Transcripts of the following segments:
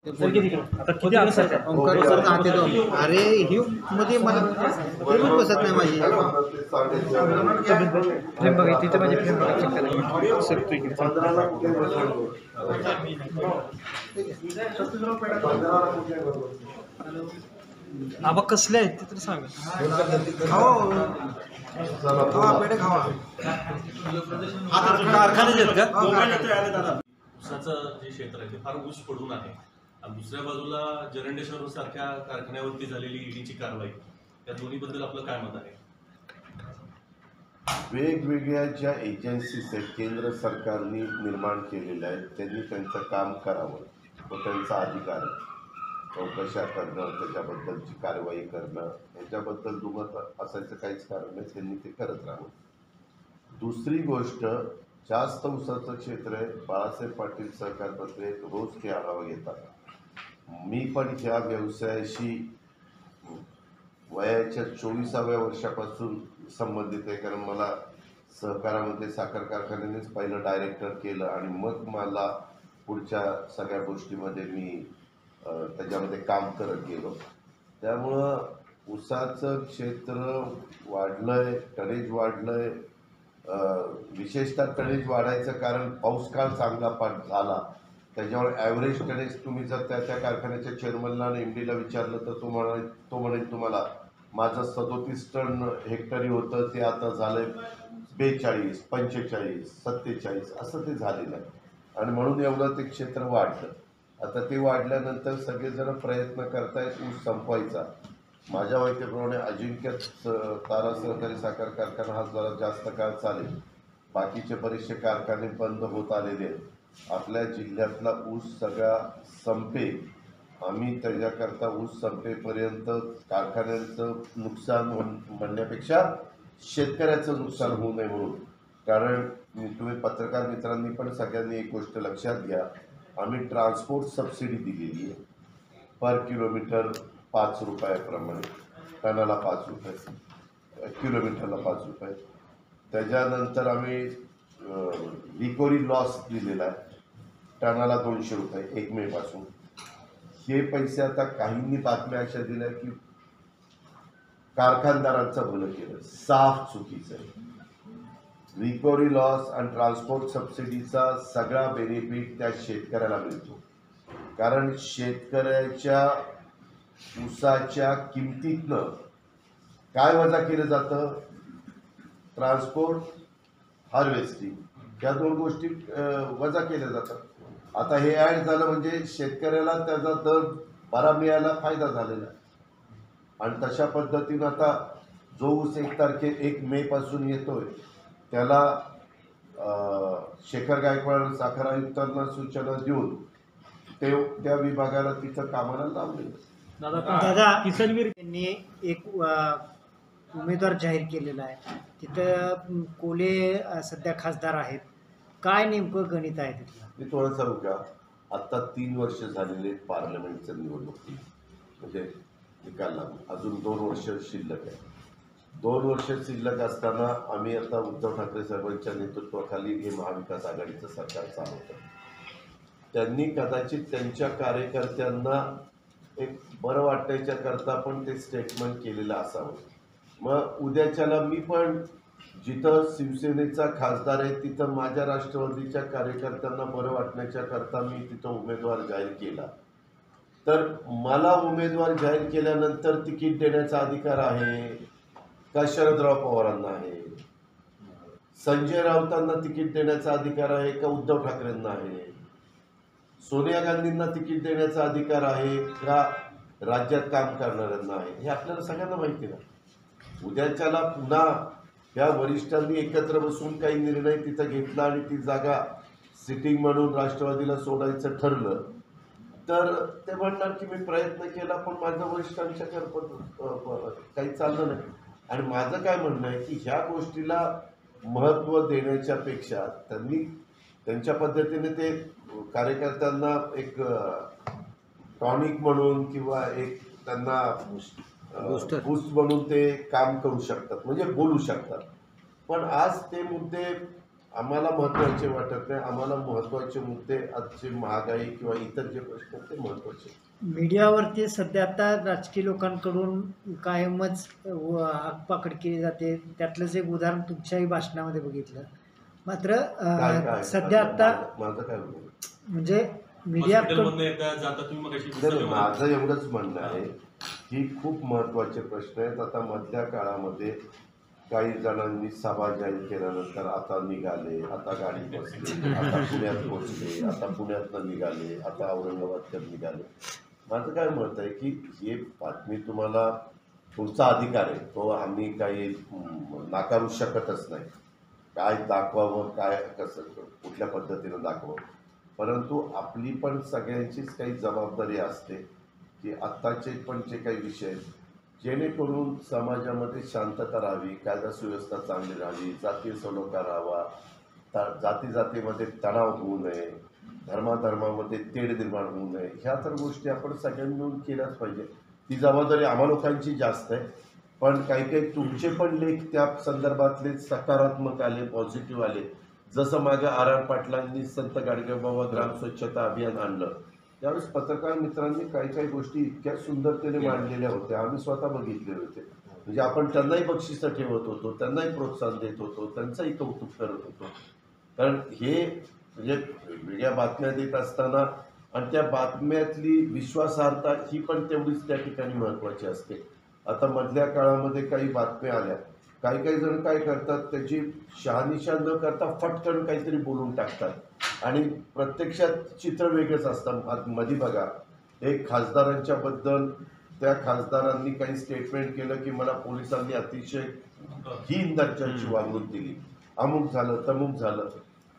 आता किती ओंकार सर राहते तो अरे ही मध्ये मला फिल्म बसत नाही माझी फिल्म बघा तिथे माझी फिल्म बघा चेक करा शकतो इकडे आबा कसले आहेत ते तर सांगा खावा पेढे खावा कारखाने आहेत का ऊसाचं जे क्षेत्र आहे ते फार ऊस पडून आहे आणि दुसऱ्या बाजूला जरंडेश्वर सारख्या कारखान्यावरती झालेली ईडीची कारवाई त्या दोन्हीबद्दल आपलं काय मत आहे? वेगवेगळ्या ज्या एजन्सीज आहेत केंद्र सरकारने निर्माण केलेल्या आहेत त्यांनी त्यांचं काम करावं व त्यांचा अधिकार आहे चौकशा करणं त्याच्याबद्दलची कारवाई करणं ह्याच्याबद्दल दुमत असायचं काहीच कारण नाही त्यांनी ते करत राहावं. दुसरी गोष्ट जास्त ऊसाचं क्षेत्र आहे बाळासाहेब पाटील सहकार पत्रे रोज ते आढावा घेतात. मी पण ह्या व्यवसायाशी वयाच्या 24व्या वर्षापासून संबंधित आहे कारण मला सहकारामध्ये साखर कारखान्यानेच पहिलं डायरेक्टर केलं आणि मग मला पुढच्या सगळ्या गोष्टीमध्ये मी त्याच्यामध्ये काम करत गेलो. त्यामुळं ऊसाचं क्षेत्र वाढलंय टनेज वाढलंय विशेषतः टनेज वाढायचं कारण पाऊस काळ चांगला झाला त्याच्यावर ॲव्हरेज टनेज तुम्ही जर त्या कारखान्याच्या चेअरमनला आणि एमडीला विचारलं तर तो म्हणेल तुम्हाला माझं 37 टन हेक्टरी होतं ते आता झालंय 42, 45, 47 असं ते झालेलं आहे आणि म्हणून एवढं ते क्षेत्र वाढलं. आता ते वाढल्यानंतर सगळेजण प्रयत्न करतायत ऊस संपवायचा. माझ्या माहितीप्रमाणे अजिंक्य तारा सहकारी साखर कारखाना हा जरा जास्त काळ चालेल. बाकीचे बरेचसे कारखाने बंद होत आलेले आहेत. आपल्या जिल्ह्यातला ऊस सगळा संपेल. आम्ही त्याच्याकरता ऊस संपेपर्यंत कारखान्यांचं नुकसान म्हणण्यापेक्षा शेतकऱ्याचं नुकसान होऊ नये म्हणून कारण तुम्ही पत्रकार मित्रांनी पण सगळ्यांनी एक गोष्ट लक्षात घ्या आम्ही ट्रान्सपोर्ट सबसिडी दिलेली आहे पर किलोमीटर 5 रुपयाप्रमाणे टनाला 5 रुपये किलोमीटरला 5 रुपये. त्याच्यानंतर आम्ही रिकव्हरी लॉस दिलेला आहे टनाला 200 रुपये 1 मेपासून. हे पैसे आता काहींनी बातम्या अशा दिल्या की कारखानदारांचं भलं केलं साफ चुकीचं आहे. रिकव्हरी लॉस आणि ट्रान्सपोर्ट सबसिडीचा सगळा बेनिफिट त्या शेतकऱ्याला मिळतो कारण शेतकऱ्याच्या ऊसाच्या किमतीतनं काय वजा केलं जातं ट्रान्सपोर्ट हार्वेस्टिंग या 2 गोष्टी वजा केल्या जातात. आता हे ॲड झालं म्हणजे शेतकऱ्याला त्याचा दर बरा मिळायला फायदा झालेला आहे आणि तशा पद्धतीनं आता जो ऊस 1 मेपासून येतोय त्याला शेखर गायकवाड साखर आयुक्तांना सूचना देऊन त्या विभागाला तिथं कामाला लावले. दादा किसनवीर यांनी एक उमेदवार जाहीर केलेला आहे तिथं कोले सध्या खासदार आहेत. काय नेमकं गणित आहे तिथलं? मी थोडं सांगू का आत्ता 3 वर्ष झालेले पार्लमेंटचं निवडणुकी म्हणजे निकाल लागून अजून 2 वर्ष शिल्लक आहे. 2 वर्ष शिल्लक असताना आम्ही आता उद्धव ठाकरे साहेबांच्या नेतृत्वाखाली हे महाविकास आघाडीचं सरकार चालवतं. त्यांनी कदाचित त्यांच्या कार्यकर्त्यांना एक बरं वाटायच्या करता पण ते स्टेटमेंट केलेलं असावं. मग उद्याच्याला मी पण जिथं शिवसेनेचा खासदार आहे तिथं माझ्या राष्ट्रवादीच्या कार्यकर्त्यांना बरं वाटण्याच्या करता मी तिथं उमेदवार जाहीर केला तर मला उमेदवार जाहीर केल्यानंतर तिकीट देण्याचा अधिकार आहे का शरदराव पवारांना आहे? संजय राऊतांना तिकीट देण्याचा अधिकार आहे का उद्धव ठाकरेंना आहे? सोनिया गांधींना तिकीट देण्याचा अधिकार आहे का राज्यात काम करणाऱ्यांना आहे? हे आपल्याला सगळ्यांना माहिती ना. उद्याच्याला पुन्हा या वरिष्ठांनी एकत्र बसून काही निर्णय तिथं घेतला आणि ती जागा सिटिंग म्हणून राष्ट्रवादीला सोडायचं ठरलं तर ते म्हणणार की मी प्रयत्न केला पण माझं वरिष्ठांच्या काही चाललं नाही. आणि माझं काय म्हणणं आहे की ह्या गोष्टीला महत्त्व देण्याच्या पेक्षा त्यांनी त्यांच्या पद्धतीने ते कार्यकर्त्यांना एक टॉनिक म्हणून किंवा एक त्यांना बूस्ट म्हणून ते काम करू शकतात म्हणजे बोलू शकतात. पण आज ते मुद्दे आम्हाला महत्त्वाचे वाटत नाही. आम्हाला महत्त्वाचे मुद्दे आजचे महागाई किंवा इतर जे प्रश्न आहेत ते महत्त्वाचे. मीडियावरती सध्या आता राजकीय लोकांकडून कायमच आगपाखड केली जाते. त्यातलंच एक उदाहरण तुमच्याही भाषणामध्ये बघितलं. मात्र काय काय सध्या आता माझं काय म्हणणं म्हणजे मीडिया हॉस्पिटलमधनं एकदा जाता तुम्ही मग नाही, माझं एवढंच म्हणणं आहे की खूप महत्त्वाचे प्रश्न आहेत. आता मधल्या काळामध्ये काही जणांनी सभा जाहीर केल्यानंतर आता निघाले, आता गाडी बसली, आता पुण्यात पोचले, आता पुण्यातनं निघाले, आता औरंगाबादकडे निघाले. माझं काय मत आहे की हे बातमी तुम्हाला पुढचा अधिकार आहे, तो आम्ही काही नाकारू शकतच नाही. काय दाखवावं, काय कसं कुठल्या पद्धतीनं दाखवावं, परंतु आपली पण सगळ्यांचीच काही जबाबदारी असते की आत्ताचे पण जे काही विषय आहेत जेणेकरून समाजामध्ये शांतता राहावी, कायदा सुव्यवस्था चांगली राहावी, जातीय सलोखा राहावा, जाती जातीमध्ये तणाव होऊ नये, धर्माधर्मामध्ये तेढ निर्माण होऊ नये, ह्या तर गोष्टी आपण सगळ्यांनी मिळून केल्याच पाहिजे. ती जबाबदारी आम्हा लोकांची जास्त आहे. पण काही काही तुमचे पण लेख त्या संदर्भातले सकारात्मक आले, पॉझिटिव्ह आले. जसं मागे आर पाटलांनी संत गाडगेबाबा ग्राम स्वच्छता अभियान आणलं, त्यावेळेस पत्रकार मित्रांनी काही काही गोष्टी इतक्या सुंदरतेने मांडलेल्या होत्या, आम्ही स्वतः बघितले होते. म्हणजे आपण त्यांनाही बक्षिसं ठेवत होतो, त्यांनाही प्रोत्साहन देत होतो, त्यांचंही कौतुक करत होतो. कारण हे म्हणजे वेगळ्या बातम्या देत असताना आणि त्या बातम्यातली विश्वासार्हता ही पण तेवढीच त्या ठिकाणी महत्त्वाची असते. आता मधल्या काळामध्ये काही बातम्या आल्या, काही काही जण काय करतात, त्याची शहानिशा न करता फटकन काहीतरी बोलून टाकतात आणि प्रत्यक्षात चित्र वेगळंच असतं. मध्ये बघा, एक खासदारांच्या बद्दल त्या खासदारांनी काही स्टेटमेंट केलं की मला पोलिसांनी अतिशय हीन दर्जाची वागणूक दिली, अमुक झालं तमुक झालं.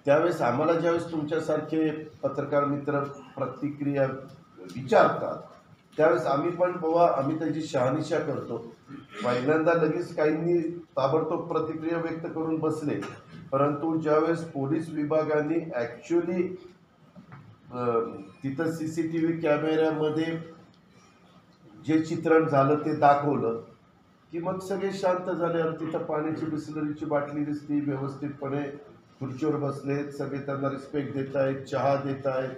त्यावेळेस आम्हाला ज्यावेळेस तुमच्यासारखे पत्रकार मित्र प्रतिक्रिया विचारतात त्यावेळेस आम्ही पण बाबा आम्ही त्याची शहानिशा करतो. पहिल्यांदा लगेच काहींनी ताबडतोब प्रतिक्रिया व्यक्त करून बसले, परंतु ज्यावेळेस पोलीस विभागाने ॲक्च्युली तिथं CCTV कॅमेऱ्यामध्ये जे चित्रण झालं ते दाखवलं की मग सगळे शांत झाले. आणि तिथं पाण्याची बिस्लरीची बाटली दिसली, व्यवस्थितपणे खुर्चीवर बसलेत, सगळे त्यांना रिस्पेक्ट देत आहेत, चहा देत आहेत,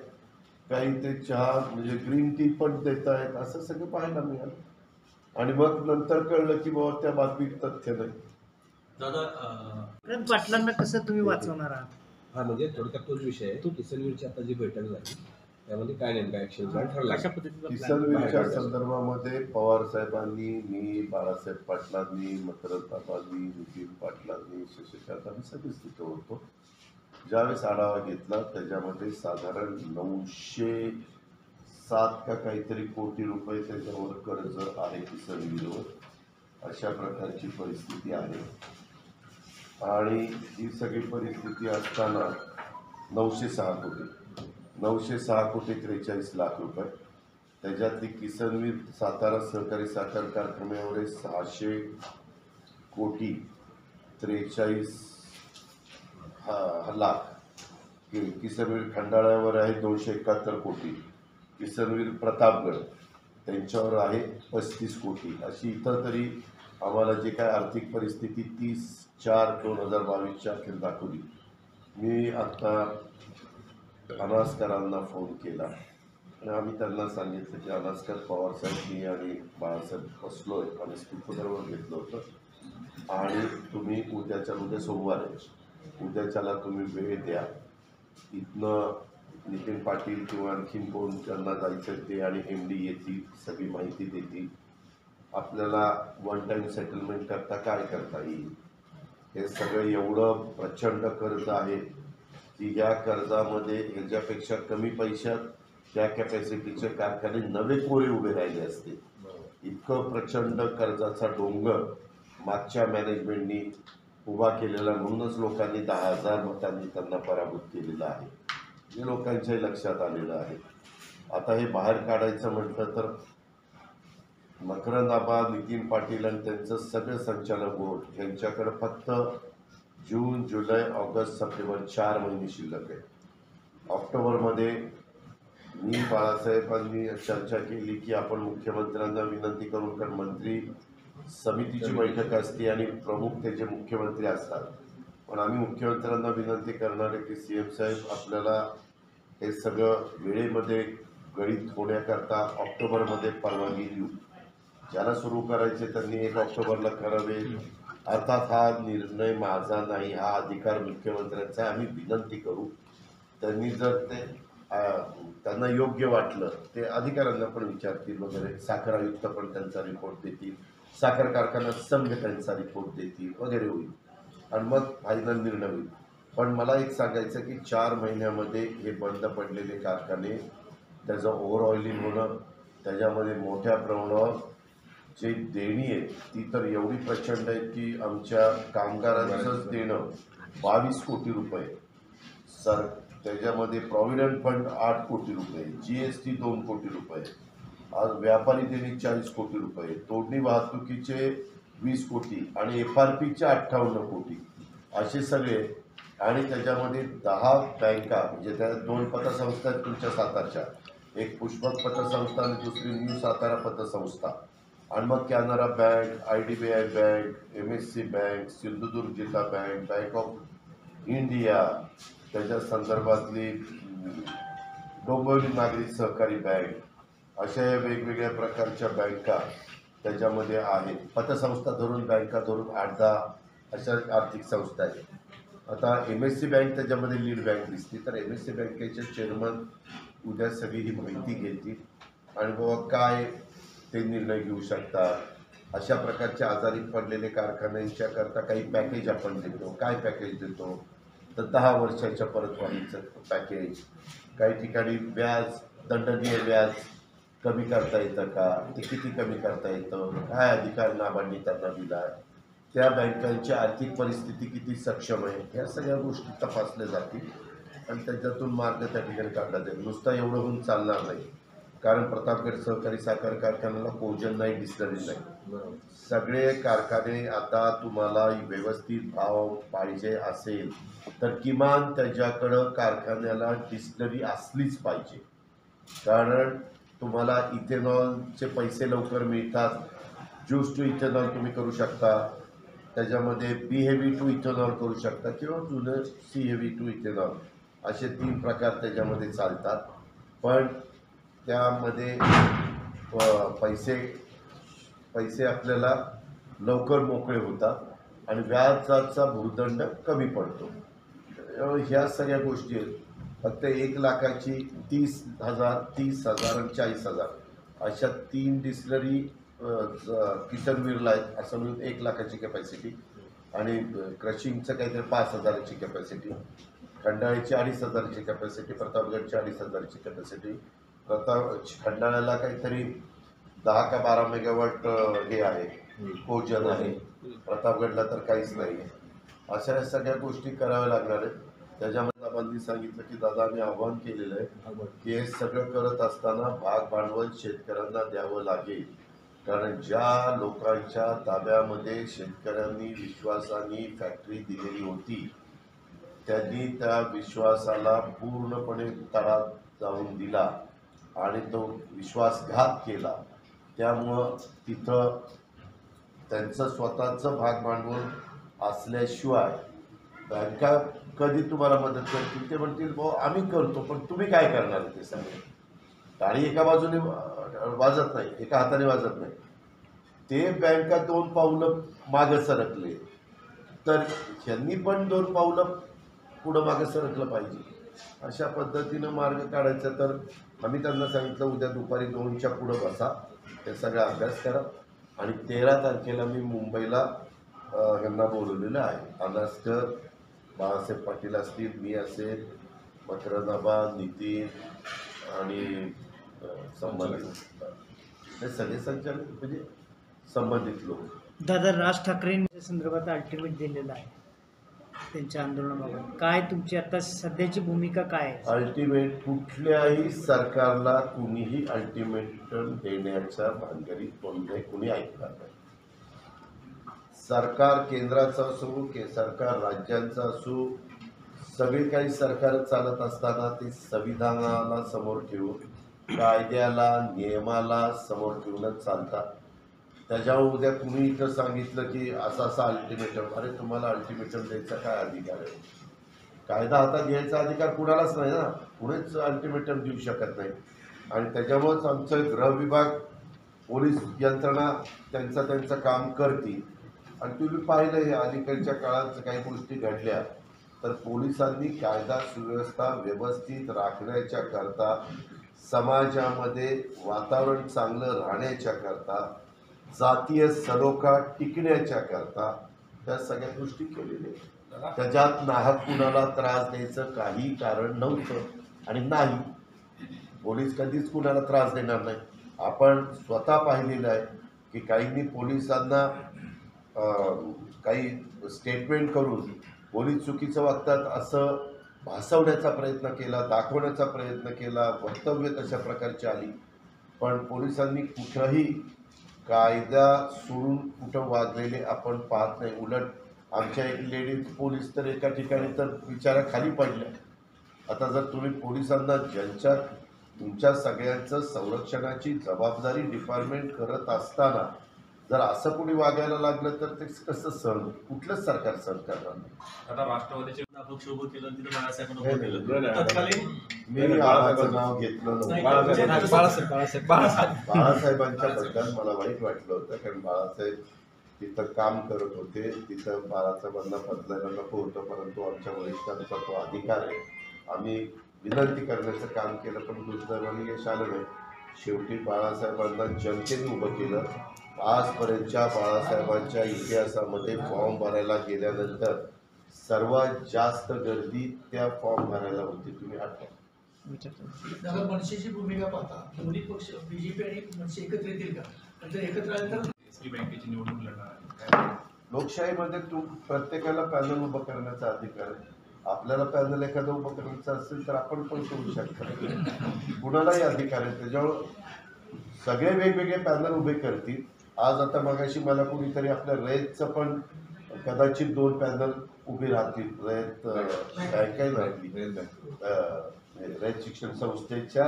काही ते चहा म्हणजे ग्रीन टी पण देत आहेत, असं सगळं पाहायला मिळालं. आणि मग नंतर कळलं की बाबा त्या बातमीत तथ्य नाही. दादा पाटलांना कसं तुम्ही वाचवणार आहात? हा म्हणजे थोडक्यात तोच विषय आहे. किसनवीरची आता जी बैठक झाली त्यामध्ये काय नेमका ऍक्शन प्लॅन ठरला? किसनवीरच्या संदर्भामध्ये पवार साहेबांनी, मी, बाळासाहेब पाटलांनी, मकरंदाबांनी, नितीन पाटलांनी, शशिकांत आम्ही सगळेच तिथं होतो. ज्यावेळेस आढावा घेतला त्याच्यामध्ये साधारण 907 का काहीतरी कोटी रुपये त्याच्यावर कर्ज आहे किसनवीरवर, अशा प्रकारची परिस्थिती आहे. आणि ही सगळी परिस्थिती असताना 906 कोटी 43 लाख रुपये, त्याच्यातली किसनवीर सातारा सहकारी साखर कारखान्यावर 600 कोटी 43 लाख, किसनवीर खंडाळ्यावर आहे 271 कोटी, किसनवीर प्रतापगड त्यांच्यावर आहे 35 कोटी. अशी इतर तरी आम्हाला जे काय आर्थिक परिस्थिती 30/4/2022 अखेर दाखवली. मी आत्ता अनासकरांना फोन केला आणि आम्ही त्यांना सांगितलं की अनासकर, पवारसाहेब, मी आणि बाळासाहेब बसलोय आणि स्पीकरवर घेतलं होतं आणि तुम्ही उद्या सोमवार आहे, उद्याच्याला तुम्ही वेळ द्या. इथनं नितीन पाटील किंवा आणखीन कोण त्यांना जायचं ते आणि MD येतील, सगळी माहिती देतील, आपल्याला वन टाईम सेटलमेंट करता काय करता येईल. हे सगळं एवढं प्रचंड कर्ज आहे की या कर्जामध्ये ह्याच्यापेक्षा कमी पैशात त्या कॅपॅसिटीचे कारखाने नवे कोरे उभे राहिले असते. इतकं प्रचंड कर्जाचा डोंगर मागच्या मॅनेजमेंटनी उभा केलेला, म्हणूनच लोकांनी 10,000 मतांनी त्यांना पराभूत केलेलं आहे, हे लोकांच्याही लक्षात आलेलं आहे. आता हे बाहेर काढायचं म्हटलं तर मकरंदाबा, नितीन पाटील आणि त्यांचं सगळं संचालक बोर्ड यांच्याकडे फक्त जून, जुलै, ऑगस्ट, सप्टेंबर 4 महिने शिल्लक आहे. ऑक्टोबरमध्ये मी, बाळासाहेबांनी चर्चा केली की आपण मुख्यमंत्र्यांना विनंती करून, कारण मंत्री समितीची बैठक असते आणि प्रमुख त्याचे मुख्यमंत्री असतात, पण आम्ही मुख्यमंत्र्यांना विनंती करणार आहे की CM साहेब आपल्याला हे सगळं वेळेमध्ये गणित होण्याकरता ऑक्टोबरमध्ये परवानगी देऊ. ज्याला सुरू करायचे त्यांनी 1 ऑक्टोबरला करावे. अर्थात हा निर्णय माझा नाही, हा अधिकार मुख्यमंत्र्यांचा आहे. आम्ही विनंती करू, त्यांनी जर ते त्यांना योग्य वाटलं ते अधिकाऱ्यांना पण विचारतील वगैरे, साखर आयुक्त पण त्यांचा रिपोर्ट देतील, साखर कारखाना संघ त्यांचा रिपोर्ट देतील वगैरे होईल आणि मग फायनल निर्णय होईल. पण मला एक सांगायचं की 4 महिन्यामध्ये हे बंद पडलेले कारखाने, त्याचं ओव्हर ऑइलिंग होणं, त्याच्यामध्ये मोठ्या प्रमाणावर जी देणी आहे ती तर एवढी प्रचंड आहे की आमच्या कामगारांचंच देणं 22 कोटी रुपये, त्याच्यामध्ये प्रॉव्हिडंट फंड 8 कोटी रुपये, GST 2 कोटी रुपये, आज व्यापारी देणी 40 कोटी रुपये, तोडणी वाहतुकीचे 20 कोटी आणि FRPचे 58 कोटी, असे सगळे. आणि त्याच्यामध्ये 10 बँका, म्हणजे त्या 2 पतसंस्था आहेत तुमच्या सातारच्या, एक पुष्पक पतसंस्था आणि दुसरी न्यू सातारा पतसंस्था, आणि मग Canara bank, IDBI bank, MSC bank, Sindhudurg जिल्हा बँक, बँक ऑफ इंडिया, त्याच्या संदर्भातली डोंबिवली नागरी सहकारी बँक, अशा वेगवेगळ्या प्रकारच्या बँका त्याच्यामध्ये आहेत. पतसंस्था धरून, बँका धरून 8-10 अशा आर्थिक संस्था आहेत. आता MSC बँक त्याच्यामध्ये लीड बँक दिसते, तर MSC बँकेचे चेअरमन उद्या सगळी ही माहिती घेतील आणि बाबा काय ते निर्णय घेऊ शकतात. अशा प्रकारच्या आजारी पडलेले कारखान्यांच्या करता काही पॅकेज आपण देतो. काय पॅकेज देतो तर 10 वर्षाच्या परतवाढीचं पॅकेज, काही ठिकाणी व्याज, दंडनीय व्याज कमी करता येतं का, ते किती कमी करता येतं, काय अधिकार नाबांनी त्यांना दिला आहे, त्या बँकांची आर्थिक परिस्थिती किती सक्षम आहे, ह्या सगळ्या गोष्टी तपासल्या जातील आणि त्याच्यातून मार्ग त्या ठिकाणी काढला जाईल. नुसतं एवढं होऊन चालणार नाही, कारण प्रतापगड सहकारी साखर कारखान्याला कोजन नाही, डिस्लरी नाही. सगळे कारखाने आता तुम्हाला व्यवस्थित भाव पाहिजे असेल तर किमान त्याच्याकडं कारखान्याला डिस्लरी असलीच पाहिजे, कारण तुम्हाला इथेनॉलचे पैसे लवकर मिळतात. ज्यूस टू इथेनॉल तुम्ही करू शकता, त्याच्यामध्ये बी हेवी टू इथेनॉल करू शकता किंवा जुनं सी हेवी टू इथेनॉल, असे 3 प्रकार त्याच्यामध्ये चालतात. पण त्यामध्ये पैसे आपल्याला लवकर मोकळे होतात आणि व्याजाचा भूर्दंड कमी पडतो. ह्या सगळ्या गोष्टी आहेत. फक्त 1 लाखाची 30,000, 30,000 आणि 40,000 अशा 3 डिस्लरी किसनवीरला आहेत, असं म्हणून 1 लाखाची कॅपॅसिटी, आणि क्रशिंगचं काहीतरी 5,000ची कॅपॅसिटी, खंडाळ्याची 2,500ची कॅपॅसिटी, प्रतापगडची 2,500ची कॅपॅसिटी. खंडाळ्याला काहीतरी 10 का 12 मेगावॉट हे आहे, कोजन आहे. प्रतापगडला तर काहीच नाही आहे. अशा सगळ्या गोष्टी कराव्या लागणार आहेत. त्याच्यामध्ये दादांनी सांगितलं की दादा आम्ही आव्हान केलेलं आहे की हे सगळं करत असताना भाग भांडवल शेतकऱ्यांना द्यावं लागेल, कारण ज्या लोकांच्या ताब्यामध्ये शेतकऱ्यांनी विश्वासाने फॅक्टरी दिलेली होती त्यांनी त्या विश्वासाला पूर्णपणे तडा जाऊन दिला आणि तो विश्वासघात केला. त्यामुळं तिथं त्यांचं स्वतःचं भाग भांडवल असल्याशिवाय बँका कधी तुम्हाला मदत करतील. ते म्हणतील भाऊ आम्ही करतो, पण तुम्ही काय करणार ते सांगा. टाळी एका बाजूने वाजत नाही, एका हाताने वाजत नाही. ते बँका 2 पावलं मागं सरकले तर ह्यांनी पण 2 पावलं पुढं मागं सरकलं पाहिजे. अशा पद्धतीनं मार्ग काढायचा. तर आम्ही त्यांना सांगितलं उद्या दुपारी 2च्या पुढं बसा, हे सगळा अभ्यास करा आणि 13 तारखेला मी मुंबईला ह्यांना बोलवलेलं आहे. अनास्कर, बाळासाहेब पाटील असतील, मी असेल, मकरनाबा, नितीन आणि संबंधित हे सगळे संचालक म्हणजे संबंधित लोक. दादा, राज ठाकरेंच्या संदर्भात अल्टिमेट दिलेलं आहे त्यांच्या आंदोलनाबाबत, काय तुमची आता सध्याची भूमिका काय आहे? अल्टिमेट कुठल्याही सरकारला कुणीही अल्टिमेटम देण्याच्या भानगडीत कुणी ऐकणार नाही. सरकार केंद्राचं असो की सरकार राज्यांचं असो, सगळी काही सरकार चालत असताना ते संविधानाला समोर ठेवून, कायद्याला, नियमाला समोर ठेवूनच चालतात. त्याच्यावर उद्या तुम्ही इथं सांगितलं की असं अल्टिमेटम, अरे तुम्हाला अल्टिमेटम द्यायचा काय अधिकार आहे? कायदा हातात घ्यायचा अधिकार कुणालाच नाही ना, कुणीच अल्टिमेटम देऊ शकत नाही. आणि त्याच्यामुळेच आमचं गृह विभाग, पोलीस यंत्रणा त्यांचं काम करतील. आणि तुम्ही पाहिलं हे अलीकडच्या काळात काही गोष्टी घडल्या, तर पोलिसांनी कायदा सुव्यवस्था व्यवस्थित राखण्याच्या करता, समाजामध्ये वातावरण चांगलं राहण्याच्या करता, जातीय सलोखा टिकण्याच्या करता त्या सगळ्या गोष्टी केलेल्या आहेत. त्याच्यात नाहक कुणाला त्रास द्यायचं काही कारण नव्हतं आणि नाही. पोलीस कधीच कुणाला त्रास देणार नाही. आपण स्वतः पाहिलेलं आहे की काहींनी पोलिसांना काही स्टेटमेंट करून पोलीस चुकीचं वागतात असं भासवण्याचा प्रयत्न केला, दाखवण्याचा प्रयत्न केला, वक्तव्य तशा प्रकारची आली. पण पोलिसांनी कुठंही कायदा सोडून कुठं वागलेले आपण पाहत नाही. उलट आमच्या एक लेडीज पोलीस तर एका ठिकाणी तर विचारा खाली पडल्या. आता जर तुम्ही पोलिसांना ज्यांच्या तुमच्या सगळ्यांचं संरक्षणाची जबाबदारी डिपार्टमेंट करत असताना जर असं कोणी वागायला लागलं तर ते कसं सहन, कुठलंच सरकार सहन करणार नाही. आता राष्ट्रवादीचे अपक्ष उभं केलं, तिथं बाळासाहेबांना उभं केलं. तत्कालीन मी आबाचं नाव घेतलं नव्हतं. बाळासाहेबांच्या बद्दल मला वाईट वाटलं होतं, कारण बाळासाहेब तिथं काम करत होते. तिथं बाळासाहेबांना बदलायला नको होतं, परंतु आमच्या वरिष्ठांचा तो अधिकार आहे. आम्ही विनंती करण्याचं काम केलं, पण दुर्दैवाने यश आलं नाही. शेवटी बाळासाहेबांना जनतेने उभं केलं. आजपर्यंतच्या बाळासाहेबांच्या इतिहासामध्ये फॉर्म भरायला गेल्यानंतर सर्वात जास्त गर्दी त्या फॉर्म भरायला होती. तुम्ही आठवा. दादा, मनसेची भूमिका पाहता दोन्ही पक्ष बीजेपी आणि मनसे एकत्र येतील का? आणि जर एकत्र आले तर एसटी बँकेची निवडणूक लढणार आहे. लोकशाहीमध्ये प्रत्येकाला पॅनल उभं करण्याचा अधिकार आहे. आपल्याला पॅनल एखादं उभं करायचं असेल तर आपण पण करू शकतो. कुणालाही अधिकार आहे. त्याच्यावर सगळे वेगवेगळे पॅनल उभे करतील. आज आता मगाशी मला कोणीतरी आपल्या रयतचं पण कदाचित 2 पॅनल उभे राहतील. रयत बँक आहे ना, रयत शिक्षण संस्थेच्या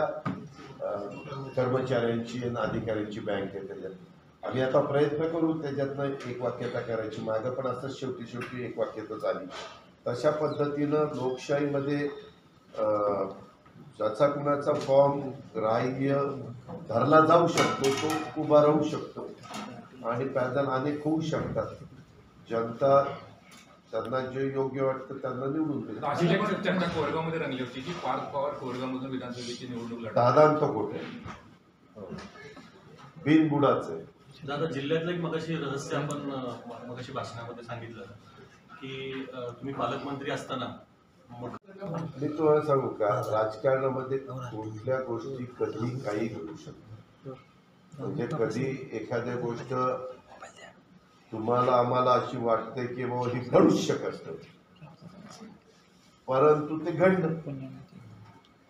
कर्मचाऱ्यांची आणि अधिकाऱ्यांची बँक आहे. त्याच्यात आम्ही आता प्रयत्न करू त्याच्यातनं एक वाक्यता करायची. मागं पण असं शेवटी एक वाक्यता झाली. तशा पद्धतीनं लोकशाहीमध्ये ज्याचा कुणाचा फॉर्म ग्राह्य धरला जाऊ शकतो तो उभा राहू शकतो आणि पॅनल अनेक होऊ शकतात. जनता त्यांना जे योग्य वाटतं त्यांना निवडून देईल. अशी एक चर्चा कोरेगावमध्ये रंगली होती की पार्थ पवार कोरेगावमधून विधानसभेची निवडणूक लढणार. दादांत कुठे बिनबुडाच आहे. दादा, जिल्ह्यातलं एक मगाशी रहस्य आपण मगाशी भाषणामध्ये सांगितलं की तुम्ही पालकमंत्री असताना मी तुम्हाला सांगू का, राजकारणामध्ये कुठल्या गोष्टी कधी काही घडू शकतात. म्हणजे कधी एखाद्या गोष्ट तुम्हाला आम्हाला अशी वाटते की बाबा ही घडूच शकत नाही, परंतु ते घडलं.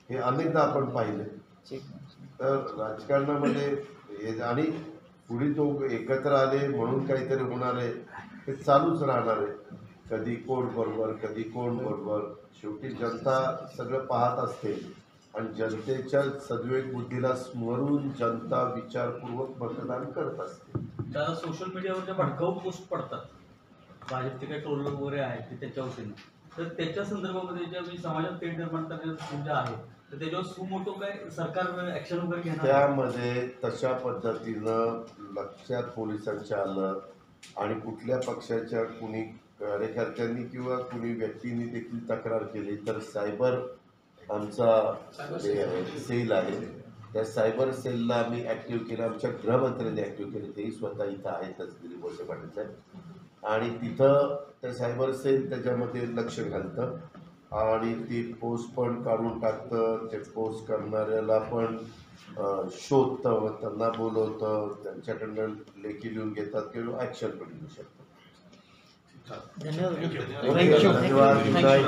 हे अनेकदा आपण पाहिले. तर राजकारणामध्ये हे आणि पुढे तो एकत्र आले म्हणून काहीतरी होणार आहे, ते चालूच राहणार आहे. कधी कोण बरोबर, कधी कोण बरोबर. शेवटी जनता सगळं पाहत असते आणि जनतेच्या सद्विवेक बुद्धीला स्मरून जनता विचारपूर्वक मतदान करत असते. त्या सोशल मीडियावरच्या भडकाऊ पोस्ट पडतात, भाजपचे काही ट्रोल वगैरे आहे ते त्याच्यावरती, तर त्याच्या संदर्भामध्ये ज्या समाजात पेट निर्माण करण्याचं जे आहे तर त्याच्यावर सुमोटो काय सरकार ऍक्शन वगैरे घेणार? त्यामध्ये तशा पद्धतीनं लक्षात पोलिसांच्या आलं आणि कुठल्या पक्षाच्या कुणी कार्यकर्त्यांनी किंवा कुणी व्यक्तींनी देखील तक्रार केली तर सायबर आमचा सेल आहे, त्या सायबर सेलला आम्ही ॲक्टिव्ह केलं. आमच्या गृहमंत्र्यांनी ॲक्टिव्ह केले, तेही स्वतः इथं आहेतच, दिलीप वळसे पाटील साहेब. आणि तिथं त्या सायबर सेल त्याच्यामध्ये लक्ष घालतं आणि ती पोस्ट पण काढून टाकतं. ते पोस्ट करणाऱ्याला पण शोधतं, त्यांना बोलवतं, त्यांच्याकडनं लेखी लिहून घेतात किंवा ॲक्शन पण घेऊ शकतात. धन्यवाद. धन्यवाद.